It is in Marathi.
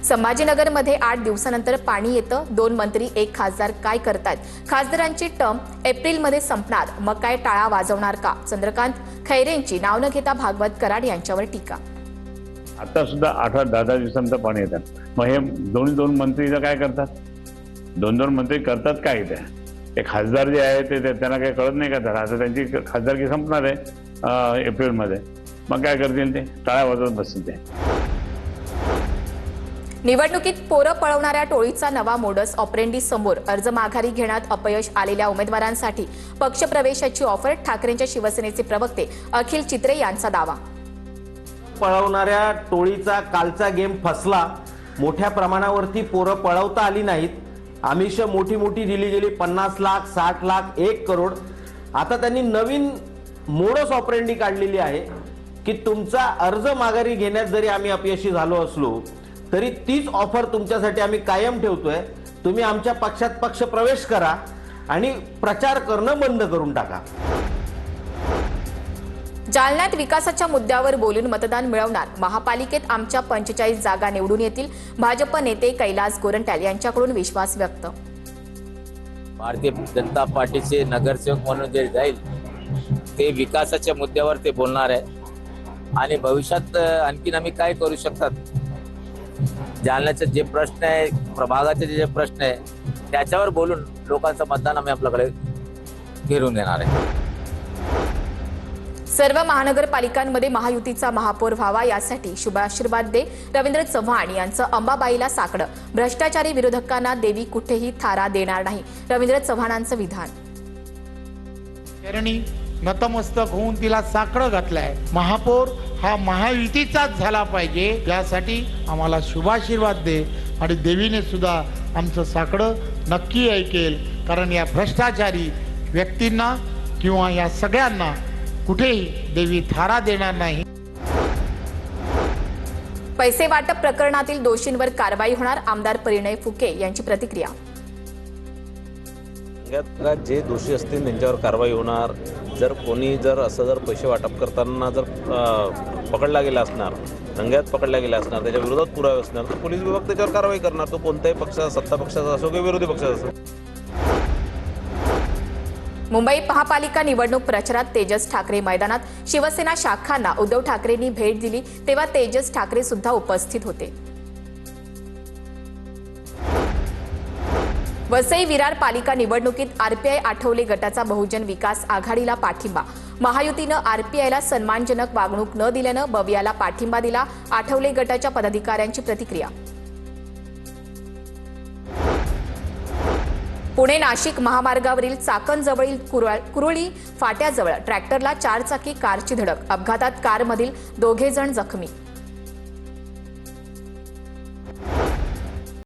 संभाजीनगरमध्ये 8 दिवसानंतर पाणी येतं, 2 मंत्री 1 खासदार काय करतायत? खासदारांची टर्म एप्रिलमध्ये संपणार, मग काय टाळा वाजवणार का? चंद्रकांत खैरेंची नाव न घेता भागवत कराड यांच्यावर टीका. आता सुद्धा 8-10 दिवसांचं पाणी येतं, मग हे दोन मंत्री काय करतात? दोन मंत्री करतात काय? ते खासदार जे आहे ते त्यांना काही कळत नाही का? तर आता त्यांची खासदारकी संपणार आहे एप्रिलमध्ये, मग काय करतील? ते टाळ्या वाजवत बसतील. ते निवडणुकीत पोरं पळवणाऱ्या टोळीचा नवा मोडस ऑपरेंडी समोर. अर्ज माघारी घेण्यात अपयश आलेल्या उमेदवारांसाठी पक्षप्रवेशाची ऑफर. ठाकरेंच्या शिवसेनेचे प्रवक्ते अखिल चित्रे यांचा दावा. पळवणाऱ्या टोळीचा कालचा गेम फसला. मोठ्या प्रमाणावरती पोरं पळवता आली नाहीत. आमिष मोठी दिली गेली, 50 लाख, 60 लाख, 1 करोड. आता त्यांनी नवीन मोडस ऑपरेंडी काढलेली आहे की तुमचा अर्ज माघारी घेण्यात जरी आम्ही अपयशी झालो असलो तरी तीच ऑफर तुमच्यासाठी आम्ही कायम ठेवतोय. तुम्ही आमच्या पक्षात पक्ष प्रवेश करा आणि प्रचार करणं बंद करून टाका. जालन्यात विकासाच्या मुद्द्यावर बोलून मतदान मिळवणार. महापालिकेत आमच्या 45 जागा निवडून येतील. भाजप नेते कैलास गोरंट्याल यांच्याकडून विश्वास व्यक्त. भारतीय जनता पार्टीचे नगरसेवक म्हणून जे जाईल ते विकासाच्या मुद्द्यावर ते बोलणार आहे आणि भविष्यात आणखीन आम्ही काय करू शकतात, जालन्याचे जे प्रश्न आहे, प्रभागाचे जे प्रश्न आहे त्याच्यावर बोलून लोकांचं मतदान आम्ही आपल्याकडे घेऊन येणार आहे. सर्व महानगरपालिकांमध्ये महायुतीचा महापौर व्हावा यासाठी शुभाशीर्वाद दे. रवींद्र चव्हाण यांचं अंबाबाईला साकडं. भ्रष्टाचारी विरोधकांना देवी कुठेही थारा देणार नाही. रवींद्र चव्हाणांचं विधान. चरणी नतमस्तक होऊन तिला साकडं घातलंय. महापौर हा महायुतीचाच झाला पाहिजे यासाठी आम्हाला शुभाशीर्वाद दे आणि देवीने सुद्धा आमचं साकडं नक्की ऐकेल, कारण या भ्रष्टाचारी व्यक्तींना किंवा या सगळ्यांना कुठेही देवी थारा देणार नाही. पैसे वाटप प्रकरणातील दोषींवर कारवाई होणार. आमदार परिणय फुके यांची प्रतिक्रिया. जे दोषी असतील त्यांच्यावर कारवाई होणार. जर कोणी असं पैसे वाटप करताना पकडला गेला असणार, रंग्यात पकडला गेला असणार, त्याच्या विरोधात पुरावे असणार तर पोलीस विभाग त्याच्यावर कारवाई करणार. तो कोणत्याही पक्षाचा, सत्ता पक्षाचा असो किंवा विरोधी पक्षाचा असो. मुंबई महापालिका निवडणूक प्रचारात तेजस ठाकरे मैदानात. शिवसेना शाखांना उद्धव ठाकरेंनी भेट दिली तेव्हा तेजस ठाकरे सुद्धा उपस्थित होते. वसई विरार पालिका निवडणुकीत आरपीआय आठवले गटाचा बहुजन विकास आघाडीला पाठिंबा. महायुतीनं आरपीआयला सन्मानजनक वागणूक न दिल्यानं बवियाला पाठिंबा दिला. आठवले गटाच्या पदाधिकाऱ्यांची प्रतिक्रिया. पुणे नाशिक महामार्गावरील चाकणजवळील कुरुळी फाट्याजवळ ट्रॅक्टरला 4 चाकी कारची धडक. अपघातात कारमधील 2 जण जखमी.